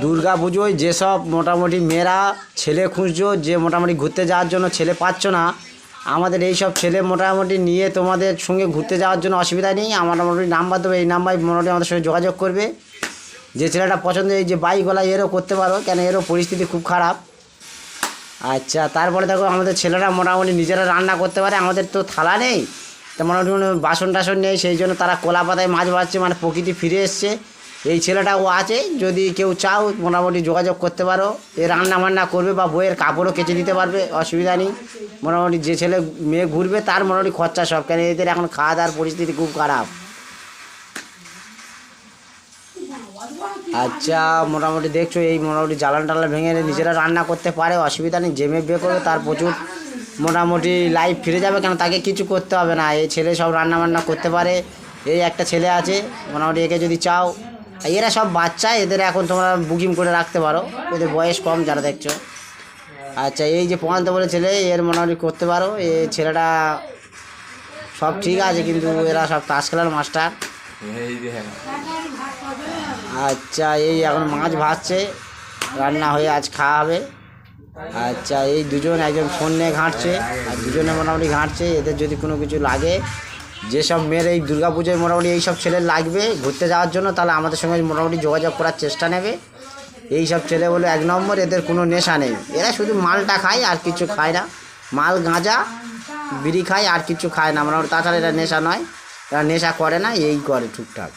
দুর্গা পুজোয় যেসব মোটামুটি মেয়েরা ছেলে খুঁজছো, যে মোটামুটি ঘুরতে যাওয়ার জন্য ছেলে পাচ্ছ না, আমাদের এই সব ছেলে মোটামুটি নিয়ে তোমাদের সঙ্গে ঘুরতে যাওয়ার জন্য অসুবিধা নেই। আমার মোটামুটি নাম্বার দেবে, এই নাম্বার মোটামুটি আমাদের সঙ্গে যোগাযোগ করবে। যে ছেলেটা পছন্দ, এই যে বাইকওয়ালা, এরও করতে পারো, কেন এরও পরিস্থিতি খুব খারাপ। আচ্ছা, তারপরে দেখো আমাদের ছেলেরা মোটামুটি নিজেরা রান্না করতে পারে। আমাদের তো থালা নেই, তো মোটামুটি বাসন টাসন নেই, সেই জন্য তারা কলা পাতায় মাছ ভাজছে, মানে প্রকৃতি ফিরে এসছে। এই ছেলেটাও আছে, যদি কেউ চাও মোটামুটি যোগাযোগ করতে পারো। এ রান্না বান্না করবে বা বইয়ের কাপড়ও কেচে দিতে পারবে, অসুবিধা নেই। মোটামুটি যে ছেলে মেয়ে ঘুরবে তার মোটামুটি খরচা সব, কেন এদের এখন খাওয়া দাওয়ার পরিস্থিতি খুব খারাপ। আচ্ছা, মোটামুটি দেখছো এই মোটামুটি জ্বালান টালান ভেঙে নিজেরা রান্না করতে পারে, অসুবিধা নেই। যে মেয়ে বিয়ে করবে তার প্রচুর মোটামুটি লাইফ ফিরে যাবে, কেন তাকে কিছু করতে হবে না। এই ছেলে সব রান্না বান্না করতে পারে। এই একটা ছেলে আছে মোটামুটি, একে যদি চাও। এরা সব বাচ্চা, এদের এখন তোমরা বুকিং করে রাখতে পারো, এদের বয়স কম যারা দেখছো। আচ্ছা, এই যে প্রশান্ত বলে ছেলে, এর মোটামুটি করতে পারো। এই ছেলেটা সব ঠিক আছে, কিন্তু এরা সব তাস খেলার মাস্টার। আচ্ছা, এই এখন মাছ ভাজছে, রান্না হয়ে আজ খাওয়া হবে। আচ্ছা, এই দুজন, একজন ফোন নিয়ে ঘাঁটছে আর দুজনে মোটামুটি ঘাঁটছে। এদের যদি কোনো কিছু লাগে, যেসব মেয়ের এই দুর্গা পুজোয় মোটামুটি এইসব ছেলে লাগবে ঘুরতে যাওয়ার জন্য, তাহলে আমাদের সঙ্গে মোটামুটি যোগাযোগ করার চেষ্টা নেবে। এই সব ছেলে বলে 1 নম্বর, এদের কোনো নেশা নেই। এরা শুধু মালটা খায় আর কিছু খায় না। মাল, গাঁজা, বিড়ি খায় আর কিছু খায় না মোটামুটি, তাছাড়া এরা নেশা নয়, এরা নেশা করে না, এই করে টুকটাক।